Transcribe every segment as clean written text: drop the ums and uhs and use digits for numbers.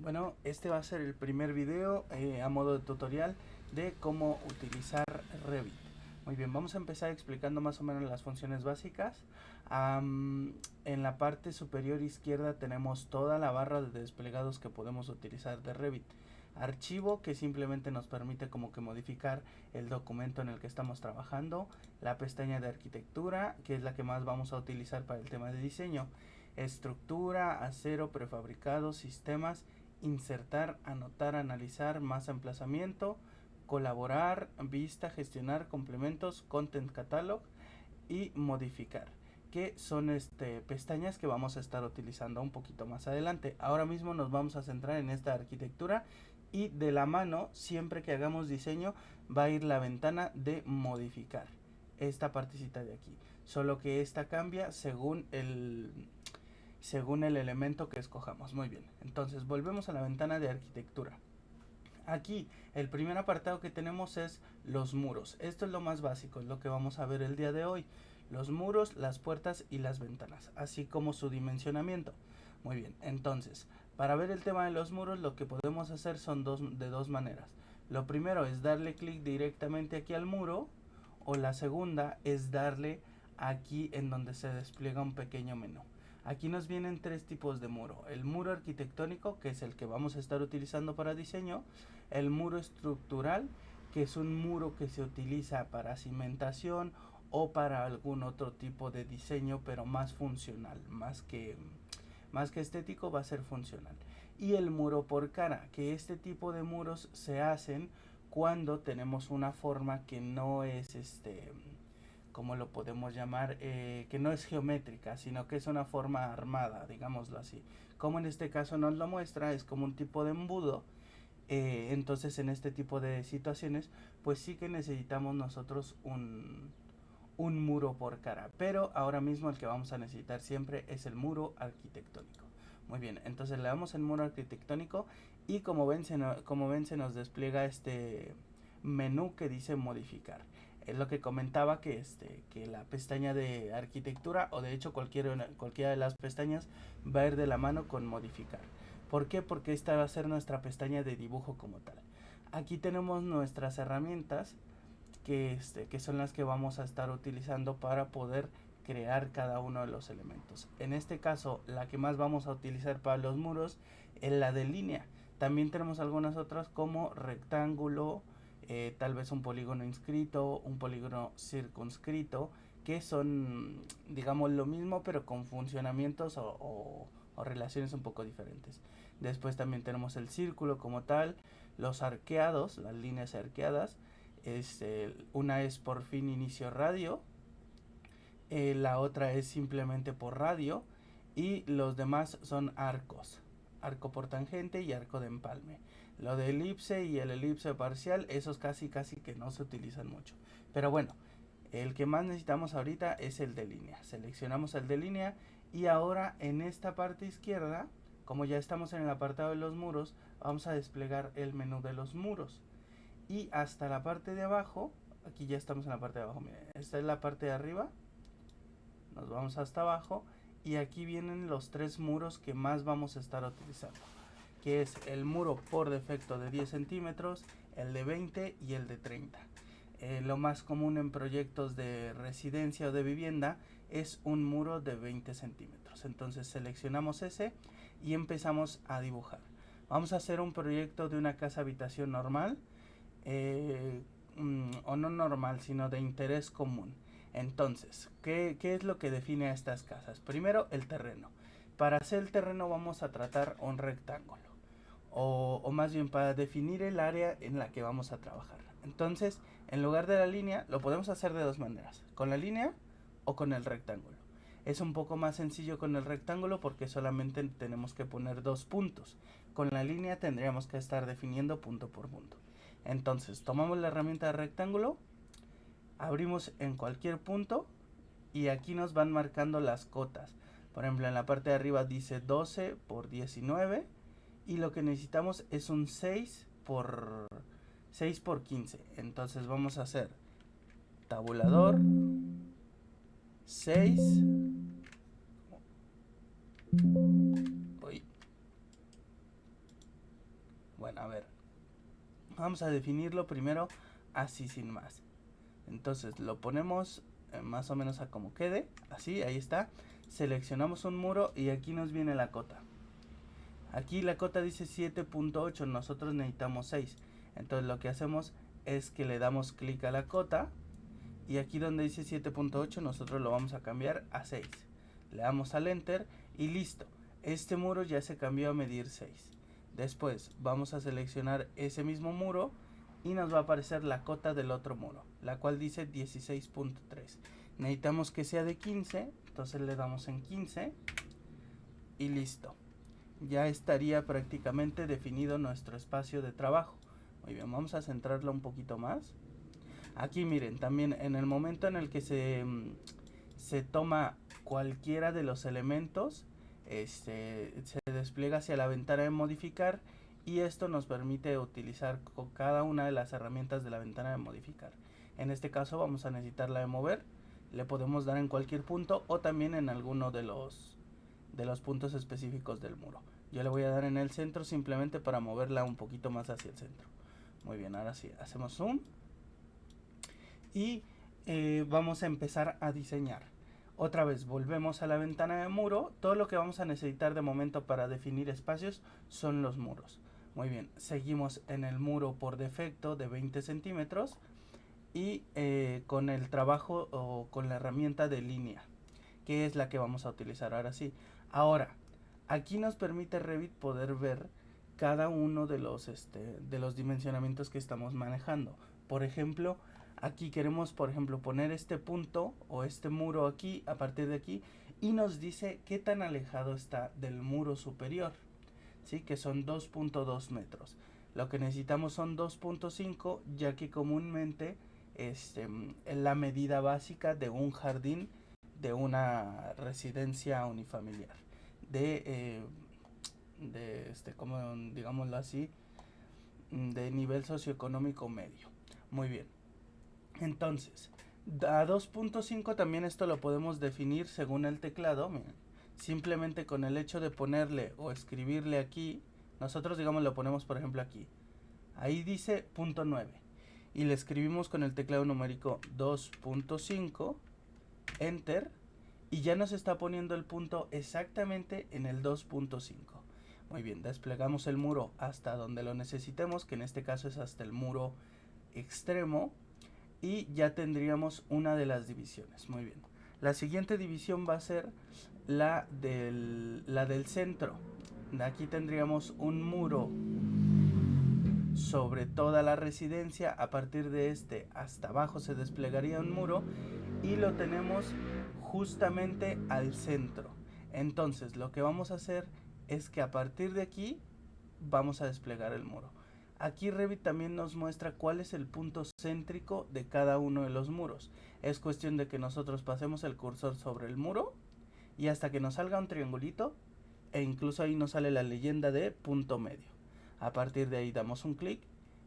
Bueno, este va a ser el primer video a modo de tutorial de cómo utilizar Revit. Muy bien, vamos a empezar explicando más o menos las funciones básicas. En la parte superior izquierda tenemos toda la barra de desplegados que podemos utilizar de Revit. Archivo, que simplemente nos permite como que modificar el documento en el que estamos trabajando. La pestaña de arquitectura, que es la que más vamos a utilizar para el tema de diseño. Estructura, acero, prefabricados, sistemas, insertar, anotar, analizar, más emplazamiento, colaborar, vista, gestionar, complementos, content catalog y modificar, que son pestañas que vamos a estar utilizando un poquito más adelante. Ahora mismo nos vamos a centrar en esta arquitectura y de la mano, siempre que hagamos diseño, va a ir la ventana de modificar, esta partecita de aquí, solo que esta cambia según el elemento que escojamos. Muy bien, entonces volvemos a la ventana de arquitectura. Aquí el primer apartado que tenemos es los muros. Esto es lo más básico, es lo que vamos a ver el día de hoy. Los muros, las puertas y las ventanas, así como su dimensionamiento. Muy bien, entonces para ver el tema de los muros lo que podemos hacer son de dos maneras. Lo primero es darle clic directamente aquí al muro, o la segunda es darle aquí en donde se despliega un pequeño menú. Aquí nos vienen tres tipos de muro: el muro arquitectónico, que es el que vamos a estar utilizando para diseño; el muro estructural, que es un muro que se utiliza para cimentación o para algún otro tipo de diseño, pero más funcional, más que estético, va a ser funcional; y el muro por cara, que este tipo de muros se hacen cuando tenemos una forma que no es ¿cómo lo podemos llamar? Que no es geométrica, sino que es una forma armada, digámoslo así. Como en este caso nos lo muestra, es como un tipo de embudo. Entonces en este tipo de situaciones, pues sí que necesitamos nosotros un muro por cara. Pero ahora mismo el que vamos a necesitar siempre es el muro arquitectónico. Muy bien, entonces le damos el muro arquitectónico y como ven se nos despliega este menú que dice modificar. Es lo que comentaba, que la pestaña de arquitectura, o de hecho cualquiera de las pestañas, va a ir de la mano con modificar. ¿Por qué? Porque esta va a ser nuestra pestaña de dibujo como tal. Aquí tenemos nuestras herramientas que son las que vamos a estar utilizando para poder crear cada uno de los elementos. En este caso, la que más vamos a utilizar para los muros es la de línea. También tenemos algunas otras como rectángulo, tal vez un polígono inscrito, un polígono circunscrito, que son, digamos, lo mismo pero con funcionamientos o relaciones un poco diferentes. Después también tenemos el círculo como tal, los arqueados, las líneas arqueadas. Una es por fin inicio radio, la otra es simplemente por radio, y los demás son arcos: arco por tangente y arco de empalme. Lo de elipse y el elipse parcial, esos casi que no se utilizan mucho, pero bueno, el que más necesitamos ahorita es el de línea. Seleccionamos el de línea y ahora en esta parte izquierda, como ya estamos en el apartado de los muros, vamos a desplegar el menú de los muros. Y hasta la parte de abajo, aquí ya estamos en la parte de abajo, miren, esta es la parte de arriba, nos vamos hasta abajo y aquí vienen los tres muros que más vamos a estar utilizando, que es el muro por defecto de 10 centímetros, el de 20 y el de 30. Lo más común en proyectos de residencia o de vivienda es un muro de 20 centímetros. Entonces seleccionamos ese y empezamos a dibujar. Vamos a hacer un proyecto de una casa habitación normal, o no normal, sino de interés común. Entonces, ¿qué es lo que define a estas casas? Primero, el terreno. Para hacer el terreno vamos a tratar un rectángulo, o más bien para definir el área en la que vamos a trabajar. Entonces, en lugar de la línea, lo podemos hacer de dos maneras: con la línea o con el rectángulo. Es un poco más sencillo con el rectángulo porque solamente tenemos que poner dos puntos. Con la línea tendríamos que estar definiendo punto por punto. Entonces tomamos la herramienta de rectángulo, abrimos en cualquier punto y aquí nos van marcando las cotas. Por ejemplo, en la parte de arriba dice 12 por 19 y lo que necesitamos es un 6 por 15. Entonces vamos a hacer tabulador 6. Uy. A ver, vamos a definirlo primero así sin más. Entonces lo ponemos más o menos a como quede, así, ahí está. Seleccionamos un muro y aquí nos viene la cota. Aquí la cota dice 7.8, nosotros necesitamos 6. Entonces lo que hacemos es que le damos clic a la cota y aquí donde dice 7.8 nosotros lo vamos a cambiar a 6. Le damos al enter y listo. Este muro ya se cambió a medir 6. Después vamos a seleccionar ese mismo muro y nos va a aparecer la cota del otro muro, la cual dice 16.3. Necesitamos que sea de 15, entonces le damos en 15 y listo. Ya estaría prácticamente definido nuestro espacio de trabajo. Muy bien, vamos a centrarlo un poquito más. Aquí miren, también en el momento en el que se toma cualquiera de los elementos, se despliega hacia la ventana de modificar y esto nos permite utilizar con cada una de las herramientas de la ventana de modificar. En este caso vamos a necesitar la de mover, le podemos dar en cualquier punto o también en alguno de los puntos específicos del muro. Yo le voy a dar en el centro simplemente para moverla un poquito más hacia el centro. Muy bien, ahora sí, hacemos zoom y vamos a empezar a diseñar. Otra vez volvemos a la ventana de muro. Todo lo que vamos a necesitar de momento para definir espacios son los muros. Muy bien, seguimos en el muro por defecto de 20 centímetros y con el trabajo o con la herramienta de línea, que es la que vamos a utilizar ahora sí. Ahora, aquí nos permite Revit poder ver cada uno de los dimensionamientos que estamos manejando. Por ejemplo, aquí queremos, por ejemplo, poner este punto o este muro aquí, a partir de aquí, y nos dice qué tan alejado está del muro superior, ¿sí? Que son 2.2 metros. Lo que necesitamos son 2.5, ya que comúnmente la medida básica de un jardín de una residencia unifamiliar como digámoslo así, de nivel socioeconómico medio. Muy bien, entonces a 2.5 también esto lo podemos definir según el teclado. Miren, simplemente con el hecho de ponerle o escribirle aquí, nosotros digamos lo ponemos por ejemplo aquí, ahí dice punto 9 y le escribimos con el teclado numérico 2.5, enter, y ya nos está poniendo el punto exactamente en el 2.5. Muy bien, desplegamos el muro hasta donde lo necesitemos, que en este caso es hasta el muro extremo, y ya tendríamos una de las divisiones. Muy bien, la siguiente división va a ser la del centro. Aquí tendríamos un muro sobre toda la residencia. A partir de este hasta abajo se desplegaría un muro y lo tenemos justamente al centro. Entonces lo que vamos a hacer es que a partir de aquí vamos a desplegar el muro. Aquí Revit también nos muestra cuál es el punto céntrico de cada uno de los muros. Es cuestión de que nosotros pasemos el cursor sobre el muro y hasta que nos salga un triangulito, e incluso ahí nos sale la leyenda de punto medio. A partir de ahí damos un clic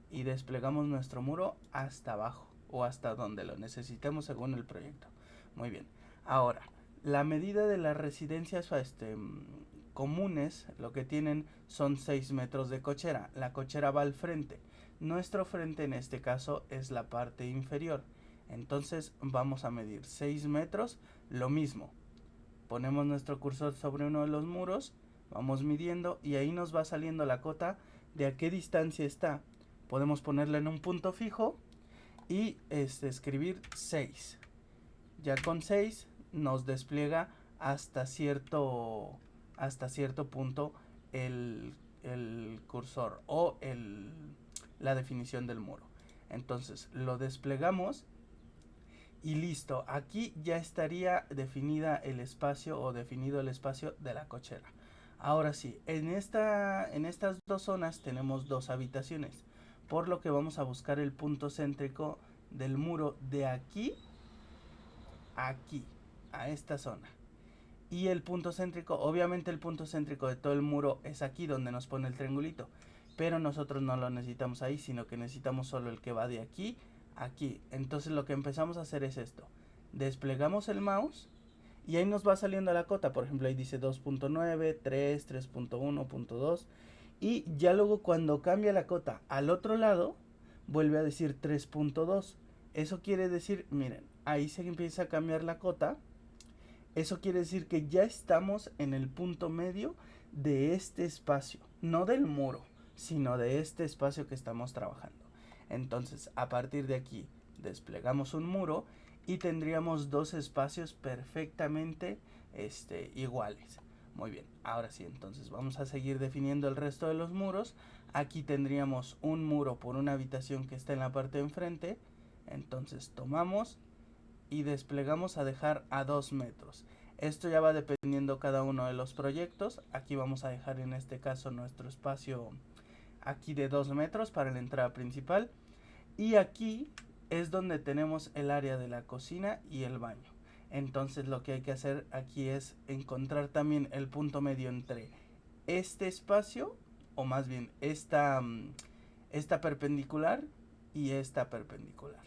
y desplegamos nuestro muro hasta abajo o hasta donde lo necesitemos según el proyecto. Muy bien, ahora la medida de las residencias comunes, lo que tienen son 6 metros de cochera. La cochera va al frente. Nuestro frente en este caso es la parte inferior. Entonces vamos a medir 6 metros, lo mismo. Ponemos nuestro cursor sobre uno de los muros, vamos midiendo y ahí nos va saliendo la cota de a qué distancia está. Podemos ponerla en un punto fijo y escribir 6. Ya con 6 nos despliega hasta cierto punto el cursor o la definición del muro. Entonces lo desplegamos y listo. Aquí ya estaría definida el espacio o definido el espacio de la cochera. Ahora sí, en estas dos zonas tenemos dos habitaciones, por lo que vamos a buscar el punto céntrico del muro de aquí a esta zona. Y el punto céntrico, obviamente el punto céntrico de todo el muro es aquí donde nos pone el triangulito, pero nosotros no lo necesitamos ahí, sino que necesitamos solo el que va de aquí a aquí. Entonces lo que empezamos a hacer es esto: desplegamos el mouse y ahí nos va saliendo la cota. Por ejemplo, ahí dice 2.9, 3, 3.1, 2, Y ya luego cuando cambia la cota al otro lado, vuelve a decir 3.2. Eso quiere decir, miren, ahí se empieza a cambiar la cota. Eso quiere decir que ya estamos en el punto medio de este espacio, no del muro, sino de este espacio que estamos trabajando. Entonces, a partir de aquí, desplegamos un muro y tendríamos dos espacios perfectamente iguales. Muy bien, ahora sí, entonces vamos a seguir definiendo el resto de los muros. Aquí tendríamos un muro por una habitación que está en la parte de enfrente. Entonces tomamos y desplegamos a dejar a 2 metros. Esto ya va dependiendo cada uno de los proyectos. Aquí vamos a dejar en este caso nuestro espacio aquí de 2 metros para la entrada principal. Y aquí es donde tenemos el área de la cocina y el baño. Entonces lo que hay que hacer aquí es encontrar también el punto medio entre este espacio, o más bien esta perpendicular y esta perpendicular.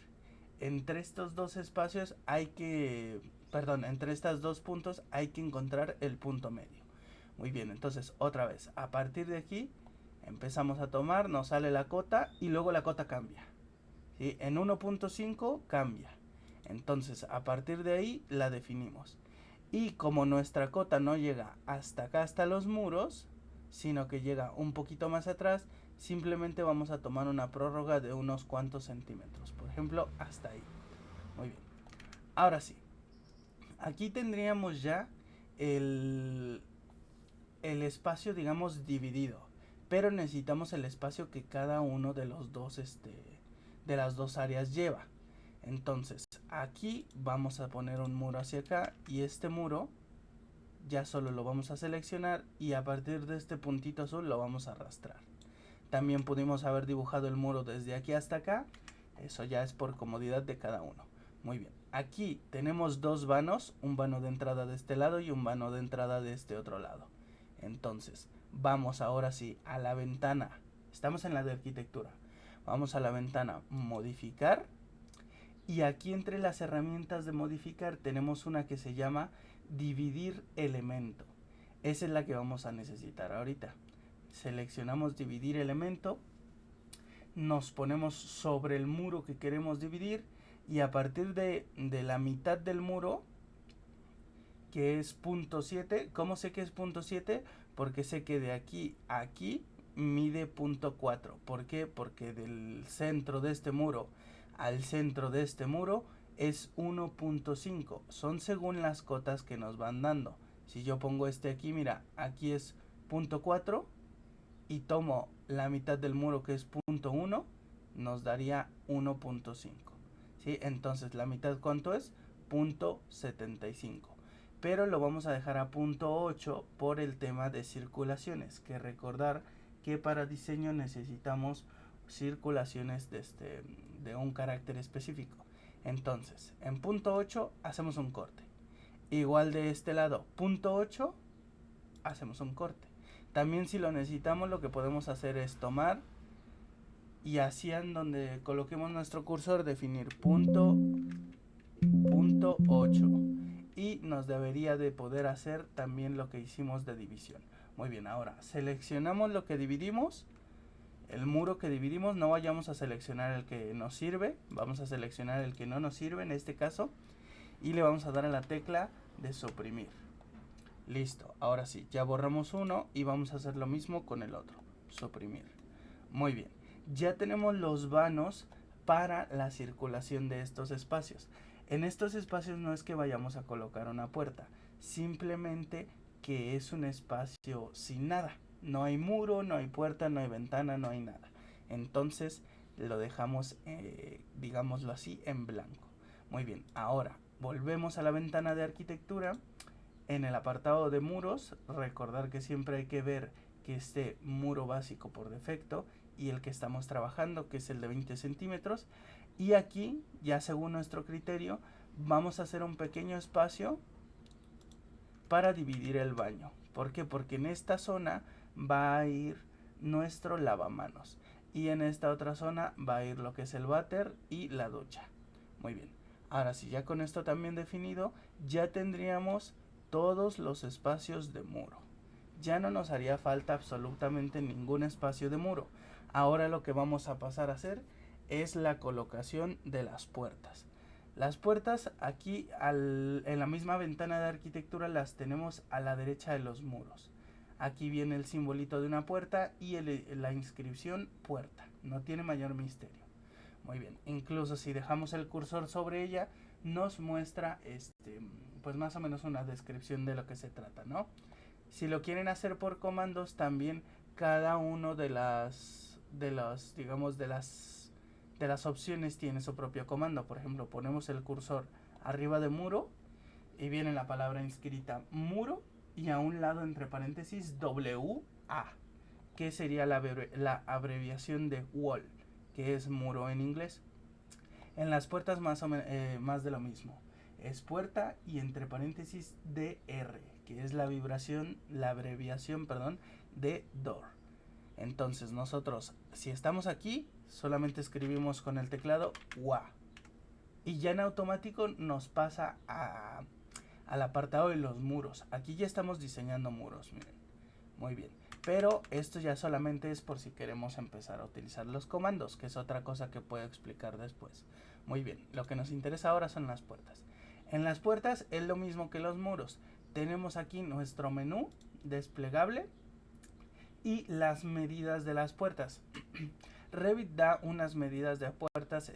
Entre estos dos espacios entre estos dos puntos hay que encontrar el punto medio. Muy bien, entonces otra vez, a partir de aquí empezamos a tomar, nos sale la cota y luego la cota cambia. ¿Sí? En 1.5 cambia. Entonces a partir de ahí la definimos. Y como nuestra cota no llega hasta acá, hasta los muros, sino que llega un poquito más atrás, simplemente vamos a tomar una prórroga de unos cuantos centímetros. Por ejemplo, hasta ahí. Muy bien. Ahora sí. Aquí tendríamos ya el espacio, digamos, dividido. Pero necesitamos el espacio que cada uno de los dos, de las dos áreas lleva. Entonces, aquí vamos a poner un muro hacia acá y este muro ya solo lo vamos a seleccionar y a partir de este puntito azul lo vamos a arrastrar. También pudimos haber dibujado el muro desde aquí hasta acá. Eso ya es por comodidad de cada uno. Muy bien. Aquí tenemos dos vanos. Un vano de entrada de este lado y un vano de entrada de este otro lado. Entonces, vamos ahora sí a la ventana. Estamos en la de arquitectura. Vamos a la ventana modificar. Y aquí entre las herramientas de modificar tenemos una que se llama dividir elemento. Esa es la que vamos a necesitar ahorita. Seleccionamos dividir elemento, nos ponemos sobre el muro que queremos dividir y a partir de la mitad del muro, que es punto 7, ¿cómo sé que es punto 7? Porque sé que de aquí a aquí mide punto 4. ¿Por qué? Porque del centro de este muro al centro de este muro es 1.5. Son según las cotas que nos van dando. Si yo pongo este aquí, mira, aquí es punto 4 y tomo la mitad del muro que es punto 1, nos daría 1.5. ¿Sí? Entonces la mitad, ¿cuánto es? Punto 75. Pero lo vamos a dejar a punto 8 por el tema de circulaciones. Que recordar que para diseño necesitamos circulaciones de un carácter específico. Entonces, en punto 8 hacemos un corte. Igual de este lado, punto 8, hacemos un corte. También si lo necesitamos, lo que podemos hacer es tomar y así en donde coloquemos nuestro cursor definir punto 8 y nos debería de poder hacer también lo que hicimos de división. Muy bien, ahora seleccionamos lo que dividimos, el muro que dividimos. No vayamos a seleccionar el que nos sirve, vamos a seleccionar el que no nos sirve en este caso y le vamos a dar a la tecla de suprimir. Listo, ahora sí, ya borramos uno y vamos a hacer lo mismo con el otro, suprimir. Muy bien, ya tenemos los vanos para la circulación de estos espacios. En estos espacios no es que vayamos a colocar una puerta, simplemente que es un espacio sin nada. No hay muro, no hay puerta, no hay ventana, no hay nada. Entonces lo dejamos, digámoslo así, en blanco. Muy bien, ahora volvemos a la ventana de arquitectura. En el apartado de muros, recordar que siempre hay que ver que esté muro básico por defecto y el que estamos trabajando, que es el de 20 centímetros. Y aquí, ya según nuestro criterio, vamos a hacer un pequeño espacio para dividir el baño. ¿Por qué? Porque en esta zona va a ir nuestro lavamanos y en esta otra zona va a ir lo que es el váter y la ducha. Muy bien, ahora sí, ya con esto también definido, ya tendríamos todos los espacios de muro. ya no nos haría falta absolutamente ningún espacio de muro. Ahora lo que vamos a pasar a hacer es la colocación de las puertas. Las puertas aquí en la misma ventana de arquitectura las tenemos a la derecha de los muros. Aquí viene el simbolito de una puerta y la inscripción puerta. No tiene mayor misterio. Muy bien, incluso si dejamos el cursor sobre ella, nos muestra pues más o menos una descripción de lo que se trata, ¿no? Si lo quieren hacer por comandos, también cada uno de las opciones tiene su propio comando. Por ejemplo, ponemos el cursor arriba de muro y viene la palabra inscrita muro y a un lado entre paréntesis WA, que sería la abreviación de wall, que es muro en inglés. En las puertas más de lo mismo. Es puerta y entre paréntesis DR, que es la abreviación, de door. Entonces nosotros, si estamos aquí, solamente escribimos con el teclado WA. Y ya en automático nos pasa al apartado de los muros. Aquí ya estamos diseñando muros, miren. Muy bien. Pero esto ya solamente es por si queremos empezar a utilizar los comandos, que es otra cosa que puedo explicar después. Muy bien, lo que nos interesa ahora son las puertas. En las puertas es lo mismo que los muros. Tenemos aquí nuestro menú desplegable y las medidas de las puertas. Revit da unas medidas de puertas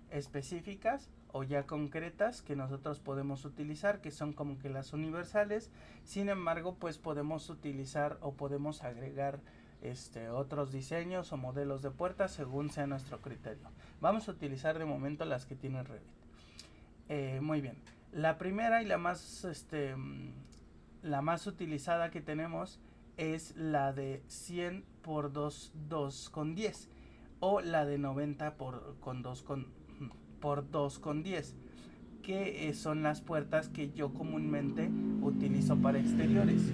específicas o ya concretas que nosotros podemos utilizar, que son como que las universales. Sin embargo, pues podemos utilizar o podemos agregar otros diseños o modelos de puertas según sea nuestro criterio. Vamos a utilizar de momento las que tiene Revit. Muy bien. La primera y la más utilizada que tenemos es la de 100 por 2,10 o la de 90 por 2,10, que son las puertas que yo comúnmente utilizo para exteriores.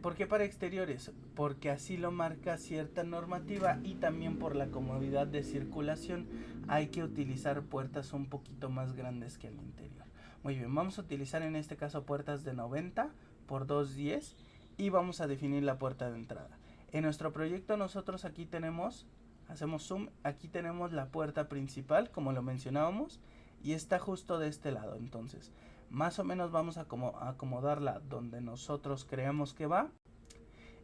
¿Por qué para exteriores? Porque así lo marca cierta normativa y también por la comodidad de circulación hay que utilizar puertas un poquito más grandes que el interior. Muy bien, vamos a utilizar en este caso puertas de 90 por 2,10 y vamos a definir la puerta de entrada. En nuestro proyecto nosotros aquí hacemos zoom, aquí tenemos la puerta principal como lo mencionábamos y está justo de este lado. Entonces más o menos vamos a acomodarla donde nosotros creamos que va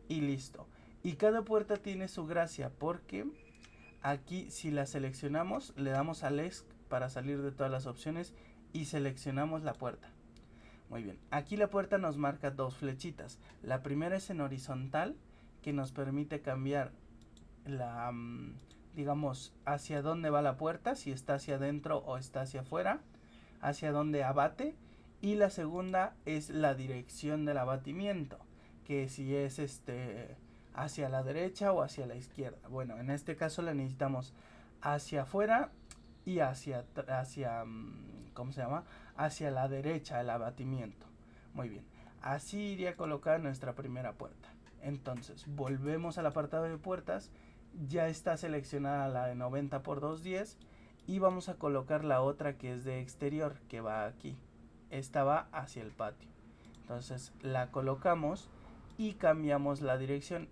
y listo. Y cada puerta tiene su gracia porque aquí si la seleccionamos le damos al ESC para salir de todas las opciones y seleccionamos la puerta. Muy bien, aquí la puerta nos marca dos flechitas. La primera es en horizontal, que nos permite cambiar digamos hacia dónde va la puerta, si está hacia adentro o está hacia afuera, hacia dónde abate. Y la segunda es la dirección del abatimiento, que si es hacia la derecha o hacia la izquierda. Bueno, en este caso la necesitamos hacia afuera y hacia hacia la derecha el abatimiento. Muy bien, así iría colocada nuestra primera puerta. Entonces volvemos al apartado de puertas, ya está seleccionada la de 90 por 2,10 y vamos a colocar la otra que es de exterior, que va aquí. Esta va hacia el patio. Entonces la colocamos y cambiamos la dirección.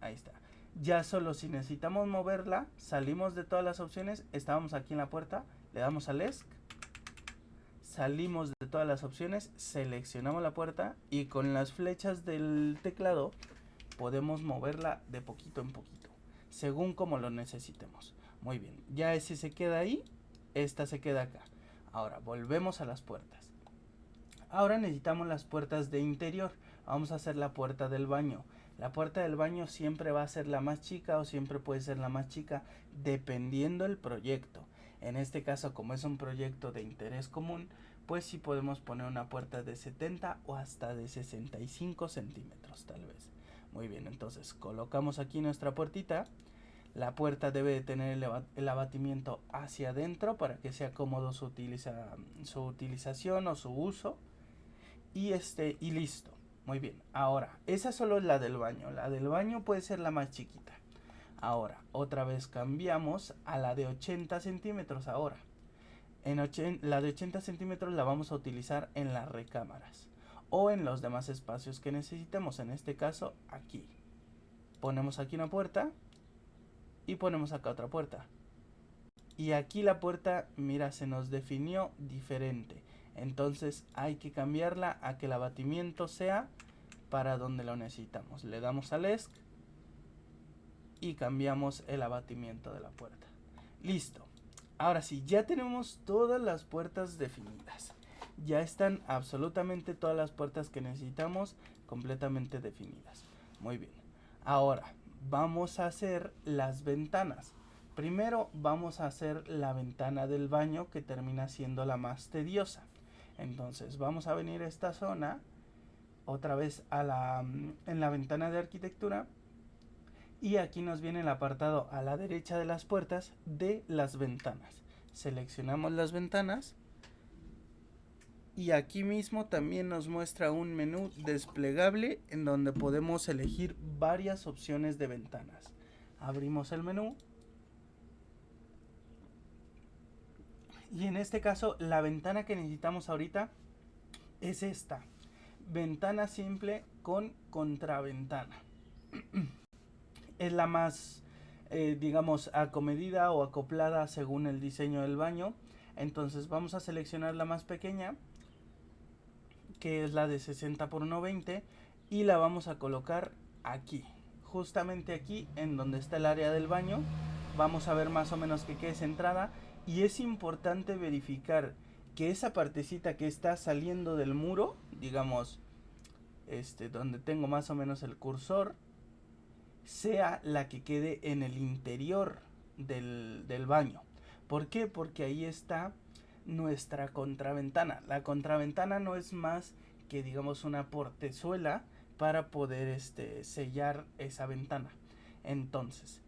Ahí está. Ya solo si necesitamos moverla, salimos de todas las opciones. Estábamos aquí en la puerta, le damos al ESC, salimos de todas las opciones, seleccionamos la puerta y con las flechas del teclado podemos moverla de poquito en poquito, según como lo necesitemos. Muy bien, ya ese se queda ahí, esta se queda acá. Ahora volvemos a las puertas. Ahora necesitamos las puertas de interior. Vamos a hacer la puerta del baño. La puerta del baño siempre va a ser la más chica o siempre puede ser la más chica dependiendo el proyecto. En este caso, como es un proyecto de interés común, pues sí podemos poner una puerta de 70 o hasta de 65 centímetros tal vez. Muy bien, entonces colocamos aquí nuestra puertita. La puerta debe de tener el abatimiento hacia adentro para que sea cómodo su utilización o su uso. Y listo. Muy bien. Ahora, esa solo es la del baño. La del baño puede ser la más chiquita. Ahora, otra vez cambiamos a la de 80 centímetros ahora. La de 80 centímetros la vamos a utilizar en las recámaras. o en los demás espacios que necesitemos. En este caso aquí ponemos aquí una puerta y ponemos acá otra puerta, y aquí la puerta, mira, se nos definió diferente, entonces hay que cambiarla a que el abatimiento sea para donde lo necesitamos. Le damos al ESC y cambiamos el abatimiento de la puerta. Listo. Ahora sí, ya tenemos todas las puertas definidas. Ya están absolutamente todas las puertas que necesitamos completamente definidas. Muy bien. Ahora vamos a hacer las ventanas. Primero vamos a hacer la ventana del baño, que termina siendo la más tediosa. Entonces vamos a venir a esta zona, otra vez en la ventana de arquitectura, y aquí nos viene el apartado a la derecha de las puertas de las ventanas. Seleccionamos las ventanas y aquí mismo también nos muestra un menú desplegable en donde podemos elegir varias opciones de ventanas. Abrimos el menú y en este caso la ventana que necesitamos ahorita es esta: ventana simple con contraventana. Es la más, digamos, acomedida o acoplada según el diseño del baño. Entonces vamos a seleccionar la más pequeña, que es la de 60 por 120, y la vamos a colocar aquí, justamente aquí en donde está el área del baño. Vamos a ver más o menos que quede centrada, y es importante verificar que esa partecita que está saliendo del muro, digamos, donde tengo más o menos el cursor, sea la que quede en el interior del baño. ¿Por qué? Porque ahí está nuestra contraventana. La contraventana no es más que, digamos, una portezuela para poder sellar esa ventana. Entonces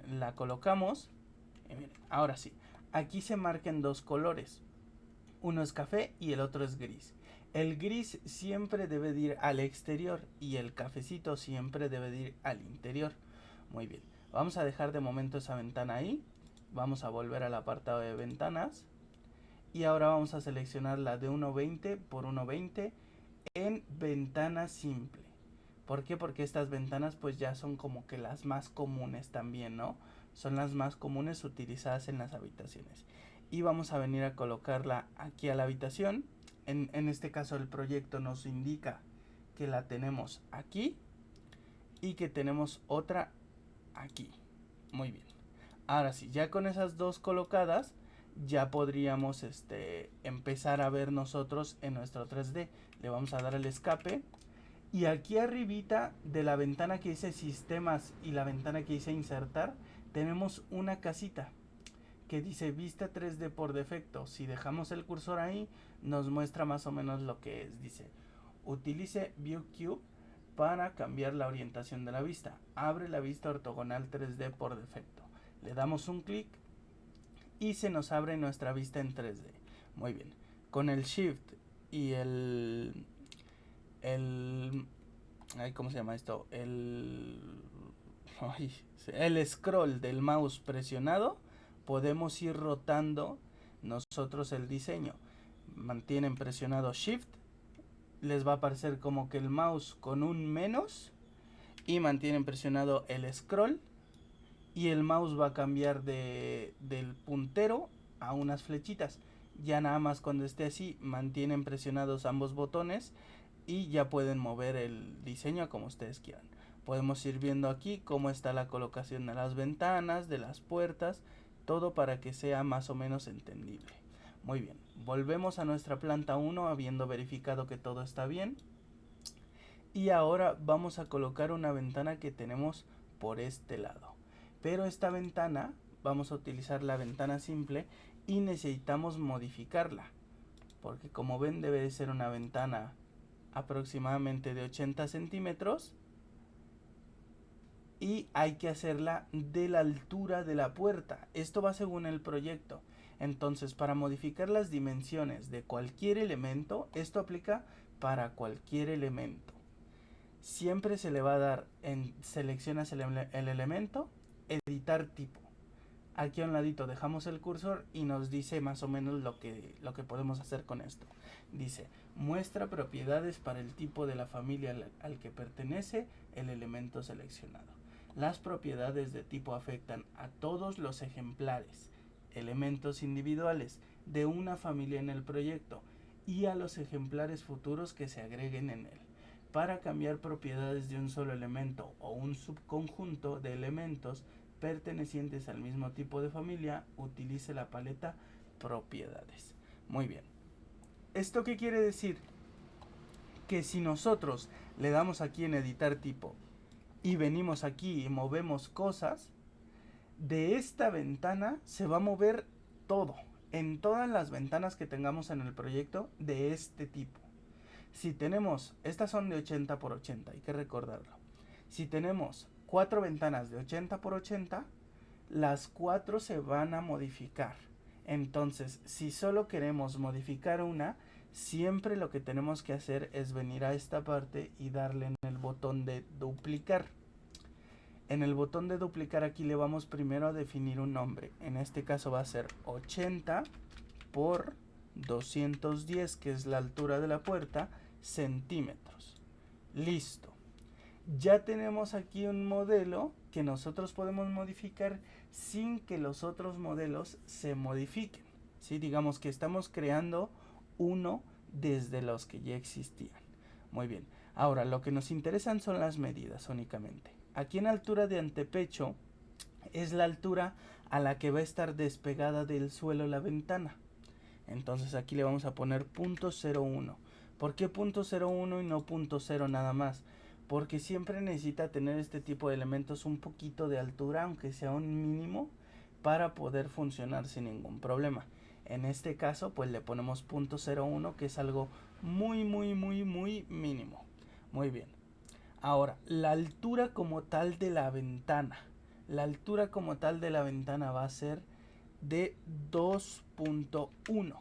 la colocamos y miren, ahora sí, aquí se marcan dos colores, uno es café y el otro es gris. El gris siempre debe de ir al exterior y el cafecito siempre debe de ir al interior. Muy bien, vamos a dejar de momento esa ventana ahí. Vamos a volver al apartado de ventanas y ahora vamos a seleccionar la de 1.20 por 1.20 en ventana simple. ¿Por qué? Porque estas ventanas pues ya son como que las más comunes también, ¿no? Son las más comunes utilizadas en las habitaciones. Y vamos a venir a colocarla aquí a la habitación. En este caso el proyecto nos indica que la tenemos aquí y que tenemos otra aquí. Muy bien. Ahora sí, ya con esas dos colocadas, ya podríamos empezar a ver nosotros en nuestro 3D. Le vamos a dar el escape. Y aquí arribita de la ventana que dice sistemas y la ventana que dice insertar, tenemos una casita que dice vista 3D por defecto. Si dejamos el cursor ahí, nos muestra más o menos lo que es. Dice, utilice View Cube para cambiar la orientación de la vista. Abre la vista ortogonal 3D por defecto. Le damos un clic y se nos abre nuestra vista en 3D. Muy bien. Con el Shift y ¿cómo se llama esto? El scroll del mouse presionado, podemos ir rotando nosotros el diseño. Mantienen presionado Shift, les va a aparecer como que el mouse con un menos, y mantienen presionado el scroll y el mouse va a cambiar del puntero a unas flechitas. Ya nada más cuando esté así, mantienen presionados ambos botones y ya pueden mover el diseño como ustedes quieran. Podemos ir viendo aquí cómo está la colocación de las ventanas, de las puertas, todo para que sea más o menos entendible. Muy bien, volvemos a nuestra planta 1 habiendo verificado que todo está bien. Y ahora vamos a colocar una ventana que tenemos por este lado. Pero esta ventana, vamos a utilizar la ventana simple y necesitamos modificarla. Porque como ven, debe de ser una ventana aproximadamente de 80 centímetros. Y hay que hacerla de la altura de la puerta. Esto va según el proyecto. Entonces, para modificar las dimensiones de cualquier elemento, esto aplica para cualquier elemento. Siempre se le va a dar seleccionas el elemento, editar tipo. Aquí a un ladito dejamos el cursor y nos dice más o menos lo que podemos hacer con esto. Dice, Muestra propiedades para el tipo de la familia al que pertenece el elemento seleccionado. Las propiedades de tipo afectan a todos los ejemplares, elementos individuales de una familia en el proyecto y a los ejemplares futuros que se agreguen en él. Para cambiar propiedades de un solo elemento o un subconjunto de elementos pertenecientes al mismo tipo de familia, utilice la paleta propiedades. Muy bien. ¿Esto qué quiere decir? Que si nosotros le damos aquí en editar tipo y venimos aquí y movemos cosas, de esta ventana se va a mover todo, en todas las ventanas que tengamos en el proyecto de este tipo. Si tenemos, estas son de 80 por 80, hay que recordarlo. Si tenemos 4 ventanas de 80 por 80, las 4 se van a modificar. Entonces, si solo queremos modificar una, siempre lo que tenemos que hacer es venir a esta parte y darle en el botón de duplicar. En el botón de duplicar aquí le vamos primero a definir un nombre. En este caso va a ser 80 por 210, que es la altura de la puerta, centímetros. Listo. Ya tenemos aquí un modelo que nosotros podemos modificar sin que los otros modelos se modifiquen. ¿Sí? Digamos que estamos creando uno desde los que ya existían. Muy bien. Ahora, lo que nos interesan son las medidas únicamente. Aquí en altura de antepecho es la altura a la que va a estar despegada del suelo la ventana. Entonces aquí le vamos a poner .01. ¿Por qué .01 y no .0 nada más? Porque siempre necesita tener este tipo de elementos un poquito de altura, aunque sea un mínimo, para poder funcionar sin ningún problema. En este caso, pues le ponemos .01, que es algo muy mínimo. Muy bien. Ahora, la altura como tal de la ventana. La altura como tal de la ventana va a ser de 2.1.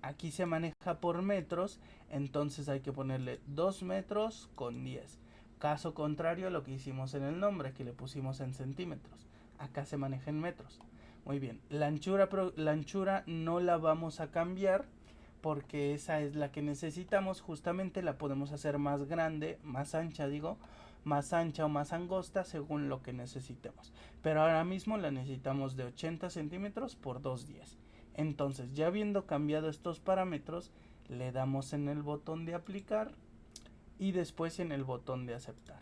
Aquí se maneja por metros, entonces hay que ponerle 2 metros con 10. Caso contrario a lo que hicimos en el nombre, que le pusimos en centímetros. Acá se maneja en metros. Muy bien, la anchura no la vamos a cambiar porque esa es la que necesitamos. Justamente la podemos hacer más grande, más ancha o más angosta según lo que necesitemos. Pero ahora mismo la necesitamos de 80 centímetros por 210. Entonces, ya habiendo cambiado estos parámetros, le damos en el botón de aplicar y después en el botón de aceptar.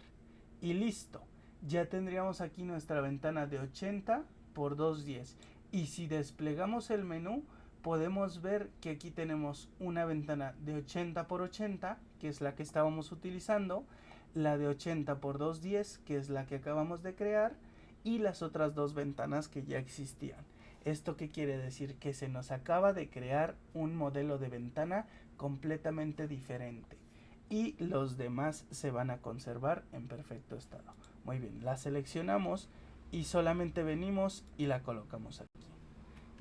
Y listo. Ya tendríamos aquí nuestra ventana de 80 por 210. Y si desplegamos el menú, podemos ver que aquí tenemos una ventana de 80 por 80, que es la que estábamos utilizando, la de 80 por 210, que es la que acabamos de crear, y las otras dos ventanas que ya existían. ¿Esto qué quiere decir? Que se nos acaba de crear un modelo de ventana completamente diferente y los demás se van a conservar en perfecto estado. Muy bien, la seleccionamos y solamente venimos y la colocamos aquí.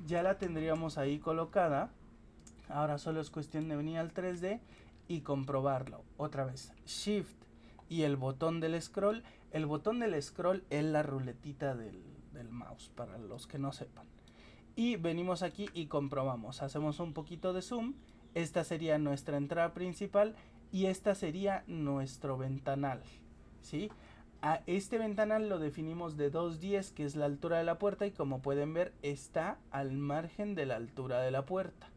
Ya la tendríamos ahí colocada. Ahora solo es cuestión de venir al 3D y comprobarlo. Otra vez, Shift y el botón del scroll. El botón del scroll es la ruletita del mouse, para los que no sepan. Y venimos aquí y comprobamos. Hacemos un poquito de zoom. Esta sería nuestra entrada principal y esta sería nuestro ventanal, ¿sí? A este ventanal lo definimos de 210, que es la altura de la puerta, y como pueden ver está al margen de la altura de la puerta,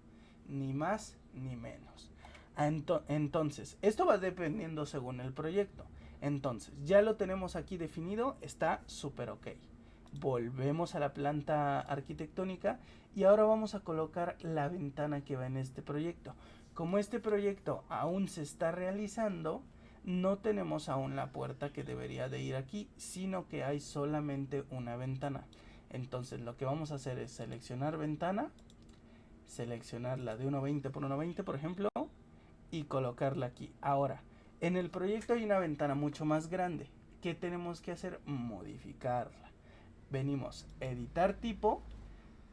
ni más ni menos. Entonces, esto va dependiendo según el proyecto. Entonces, ya lo tenemos aquí definido, está súper ok. Volvemos a la planta arquitectónica y ahora vamos a colocar la ventana que va en este proyecto. Como este proyecto aún se está realizando, no tenemos aún la puerta que debería de ir aquí, sino que hay solamente una ventana. Entonces lo que vamos a hacer es seleccionar ventana, seleccionar la de 1.20 por 1.20 por ejemplo, y colocarla aquí. Ahora, en el proyecto hay una ventana mucho más grande. ¿Qué tenemos que hacer? Modificarla. Venimos a editar tipo,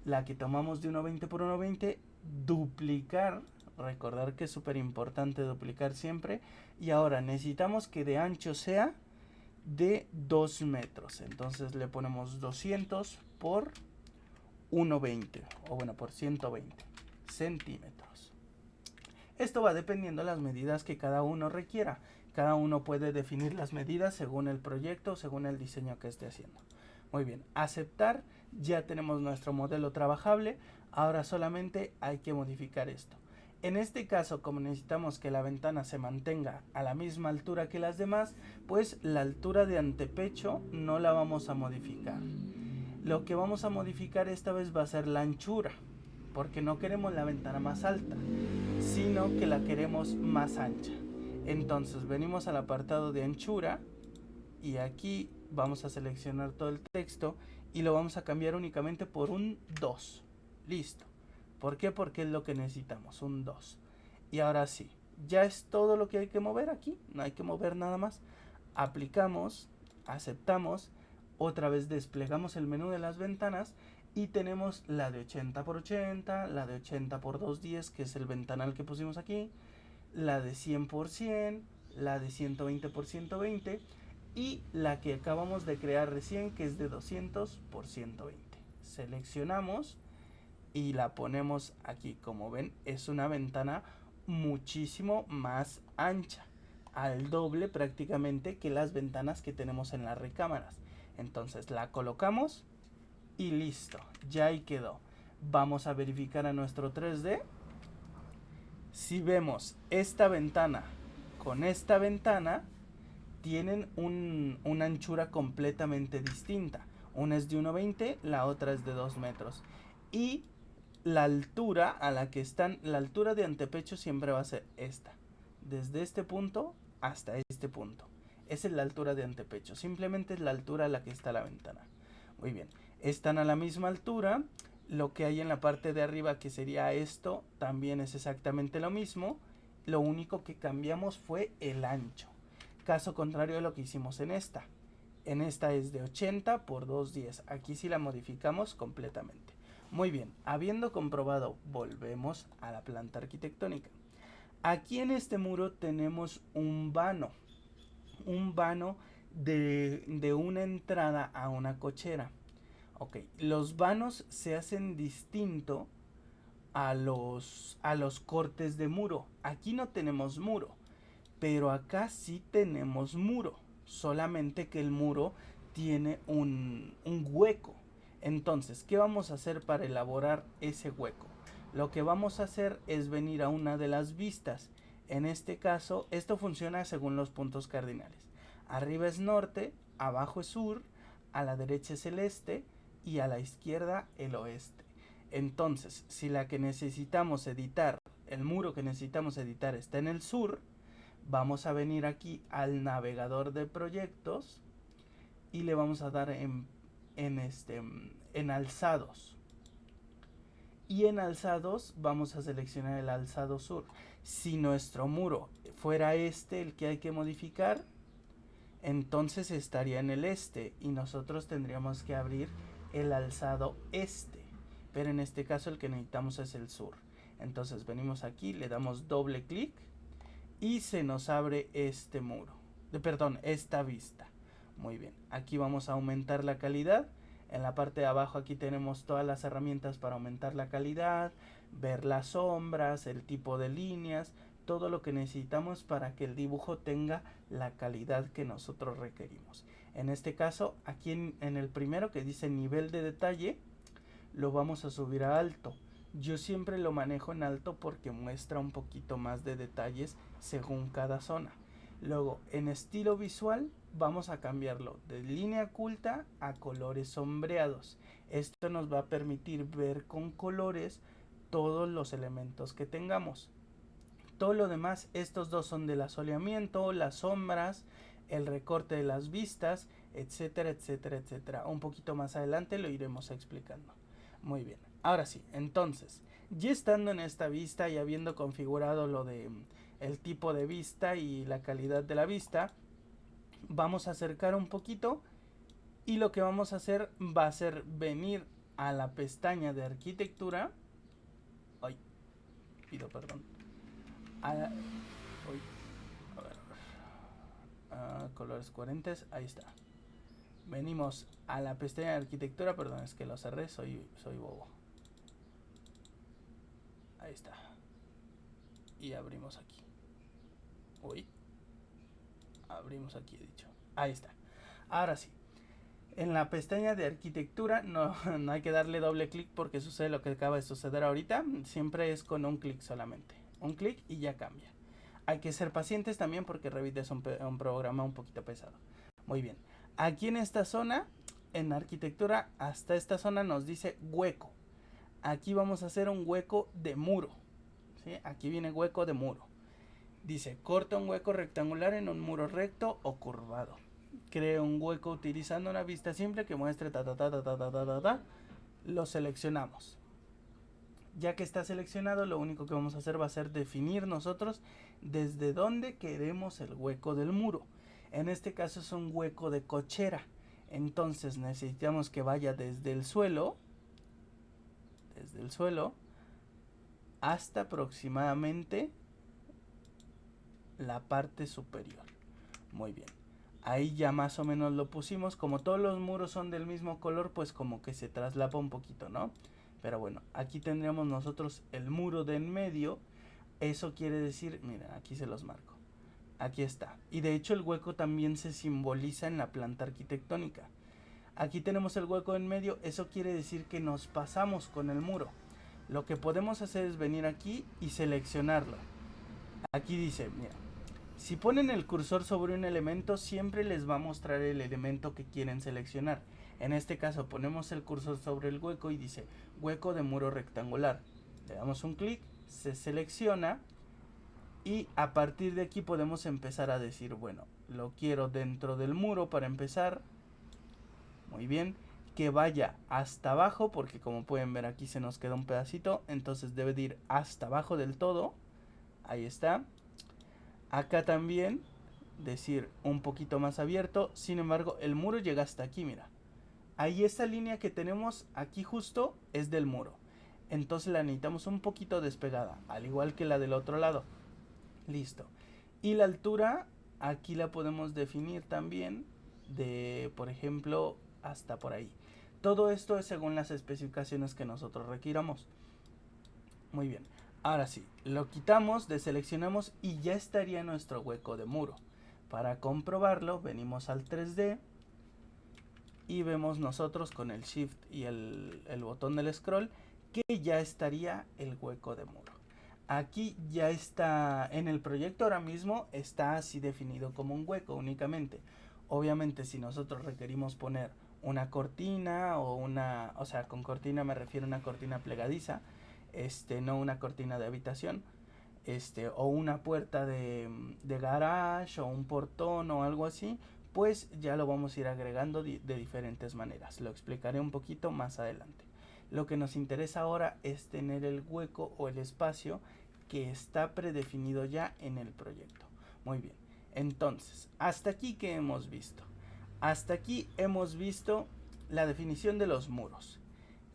la que tomamos de 1.20 por 1.20, duplicar. Recordar que es súper importante duplicar siempre. Y ahora necesitamos que de ancho sea de 2 metros. Entonces le ponemos 200 por 1.20. O bueno, por 120 centímetros. Esto va dependiendo de las medidas que cada uno requiera. Cada uno puede definir las medidas según el proyecto, según el diseño que esté haciendo. Muy bien, aceptar, ya tenemos nuestro modelo trabajable, ahora solamente hay que modificar esto. En este caso, como necesitamos que la ventana se mantenga a la misma altura que las demás, pues la altura de antepecho no la vamos a modificar. Lo que vamos a modificar esta vez va a ser la anchura, porque no queremos la ventana más alta, sino que la queremos más ancha. Entonces venimos al apartado de anchura y aquí vamos a seleccionar todo el texto y lo vamos a cambiar únicamente por un 2. Listo. ¿Por qué? Porque es lo que necesitamos, un 2. Y ahora sí, ya es todo lo que hay que mover aquí, no hay que mover nada más. Aplicamos, aceptamos, otra vez desplegamos el menú de las ventanas y tenemos la de 80 por 80, la de 80 por 210, que es el ventanal que pusimos aquí, la de 100 por 100, la de 120 por 120 y la que acabamos de crear recién, que es de 200 por 120. Seleccionamos y la ponemos aquí. Como ven, es una ventana muchísimo más ancha, al doble prácticamente que las ventanas que tenemos en las recámaras. Entonces la colocamos y listo, ya ahí quedó. Vamos a verificar a nuestro 3D. Si vemos esta ventana con esta ventana, tienen una anchura completamente distinta. Una es de 1,20, la otra es de 2 metros. Y la altura a la que están, la altura de antepecho siempre va a ser esta. Desde este punto hasta este punto. Esa es la altura de antepecho. Simplemente es la altura a la que está la ventana. Muy bien. Están a la misma altura. Lo que hay en la parte de arriba, que sería esto, también es exactamente lo mismo. Lo único que cambiamos fue el ancho. Caso contrario a lo que hicimos en esta. En esta es de 80 por 210. Aquí sí la modificamos completamente. Muy bien, habiendo comprobado, volvemos a la planta arquitectónica. Aquí en este muro tenemos un vano de una entrada a una cochera. Ok, los vanos se hacen distinto a los cortes de muro. Aquí no tenemos muro, pero acá sí tenemos muro, solamente que el muro tiene un hueco. Entonces, ¿qué vamos a hacer para elaborar ese hueco? Lo que vamos a hacer es venir a una de las vistas. En este caso, esto funciona según los puntos cardinales. Arriba es norte, abajo es sur, a la derecha es el este y a la izquierda el oeste. Entonces, si la que necesitamos editar, el muro que necesitamos editar está en el sur, vamos a venir aquí al navegador de proyectos y le vamos a dar en alzados. Y en alzados vamos a seleccionar el alzado sur. Si nuestro muro fuera este el que hay que modificar, entonces estaría en el este y nosotros tendríamos que abrir el alzado este. Pero en este caso el que necesitamos es el sur. Entonces venimos aquí, le damos doble clic y se nos abre este muro. Esta vista. Muy bien, aquí vamos a aumentar la calidad. En la parte de abajo aquí tenemos todas las herramientas para aumentar la calidad, ver las sombras, el tipo de líneas, todo lo que necesitamos para que el dibujo tenga la calidad que nosotros requerimos. En este caso, aquí en el primero que dice nivel de detalle, lo vamos a subir a alto. Yo siempre lo manejo en alto porque muestra un poquito más de detalles según cada zona. Luego, en estilo visual, vamos a cambiarlo de línea oculta a colores sombreados. Esto nos va a permitir ver con colores todos los elementos que tengamos. Todo lo demás, estos dos son del asoleamiento, las sombras, el recorte de las vistas, etcétera, etcétera, etcétera. Un poquito más adelante lo iremos explicando. Muy bien, ahora sí, entonces, ya estando en esta vista y habiendo configurado lo de el tipo de vista y la calidad de la vista, vamos a acercar un poquito y lo que vamos a hacer va a ser venir a la pestaña de arquitectura. Ay, pido perdón. A ver, colores coherentes, ahí está. Venimos a la pestaña de arquitectura, perdón, es que lo cerré, soy bobo. Ahí está. y abrimos aquí. Uy, abrimos aquí, he dicho. Ahí está. Ahora sí. En la pestaña de arquitectura no hay que darle doble clic porque sucede lo que acaba de suceder ahorita. Siempre es con un clic solamente. Un clic y ya cambia. Hay que ser pacientes también porque Revit es un programa un poquito pesado. Muy bien. Aquí en esta zona, en arquitectura, hasta esta zona nos dice hueco. Aquí vamos a hacer un hueco de muro. ¿Sí? Aquí viene hueco de muro. Dice, corta un hueco rectangular en un muro recto o curvado. Cree un hueco utilizando una vista simple que muestre Lo seleccionamos. Ya que está seleccionado, lo único que vamos a hacer va a ser definir nosotros desde dónde queremos el hueco del muro. En este caso es un hueco de cochera. Entonces necesitamos que vaya desde el suelo hasta aproximadamente la parte superior. Muy bien. Ahí ya más o menos lo pusimos. Como todos los muros son del mismo color, pues como que se traslapa un poquito, ¿no? Pero bueno, aquí tendríamos nosotros el muro de en medio. Eso quiere decir, miren, aquí se los marco. Aquí está. Y de hecho el hueco también se simboliza en la planta arquitectónica. Aquí tenemos el hueco en medio. Eso quiere decir que nos pasamos con el muro. Lo que podemos hacer es venir aquí y seleccionarlo. Aquí dice, mira, si ponen el cursor sobre un elemento, siempre les va a mostrar el elemento que quieren seleccionar. En este caso ponemos el cursor sobre el hueco y dice hueco de muro rectangular. Le damos un clic, se selecciona y a partir de aquí podemos empezar a decir, bueno, lo quiero dentro del muro para empezar. Muy bien, que vaya hasta abajo porque como pueden ver aquí se nos queda un pedacito, entonces debe de ir hasta abajo del todo. Ahí está. Acá también decir un poquito más abierto, sin embargo el muro llega hasta aquí, mira. Ahí esta línea que tenemos aquí justo es del muro. Entonces la necesitamos un poquito despegada, al igual que la del otro lado. Listo. Y la altura aquí la podemos definir también de, por ejemplo, hasta por ahí. Todo esto es según las especificaciones que nosotros requiramos. Muy bien. Ahora sí, lo quitamos, deseleccionamos y ya estaría nuestro hueco de muro. Para comprobarlo, venimos al 3D y vemos nosotros con el Shift y el botón del scroll que ya estaría el hueco de muro. Aquí ya está, en el proyecto ahora mismo está así definido como un hueco únicamente. Obviamente si nosotros requerimos poner una cortina o sea, con cortina me refiero a una cortina plegadiza, no una cortina de habitación, o una puerta de garage o un portón o algo así, pues ya lo vamos a ir agregando de diferentes maneras. Lo explicaré un poquito más adelante. Lo que nos interesa ahora es tener el hueco o el espacio que está predefinido ya en el proyecto. Muy bien, entonces, ¿hasta aquí qué hemos visto? Hasta aquí hemos visto la definición de los muros.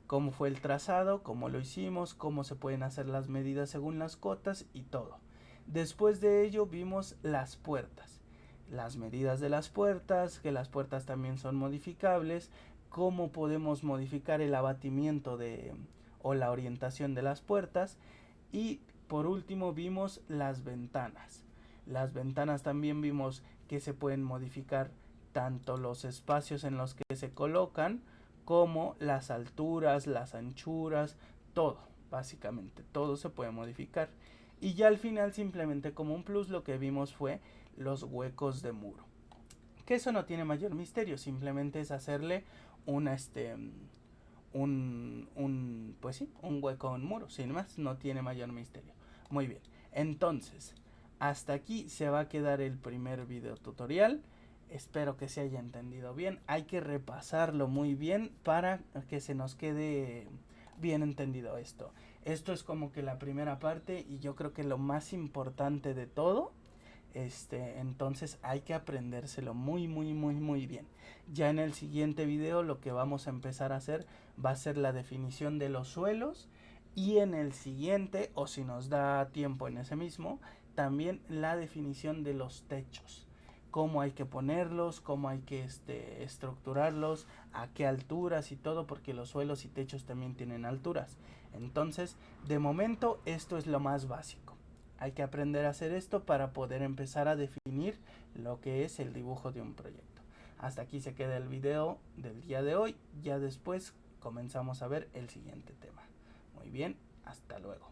Cómo fue el trazado, cómo lo hicimos, cómo se pueden hacer las medidas según las cotas y todo. Después de ello vimos las puertas, las medidas de las puertas, que las puertas también son modificables, cómo podemos modificar el abatimiento o la orientación de las puertas y por último vimos las ventanas. Las ventanas también vimos que se pueden modificar tanto los espacios en los que se colocan como las alturas, las anchuras, todo, básicamente, todo se puede modificar. Y ya al final simplemente como un plus lo que vimos fue los huecos de muro. Que eso no tiene mayor misterio, simplemente es hacerle pues sí, un hueco en muro, sin más, no tiene mayor misterio. Muy bien, entonces, hasta aquí se va a quedar el primer video tutorial. Espero que se haya entendido bien. Hay que repasarlo muy bien para que se nos quede bien entendido esto. Esto es como que la primera parte y yo creo que lo más importante de todo. Entonces hay que aprendérselo muy bien. Ya en el siguiente video lo que vamos a empezar a hacer va a ser la definición de los suelos y en el siguiente, o si nos da tiempo en ese mismo, también la definición de los techos. Cómo hay que ponerlos, cómo hay que estructurarlos, a qué alturas y todo, porque los suelos y techos también tienen alturas. Entonces, de momento esto es lo más básico. Hay que aprender a hacer esto para poder empezar a definir lo que es el dibujo de un proyecto. Hasta aquí se queda el video del día de hoy. Ya después comenzamos a ver el siguiente tema. Muy bien, hasta luego.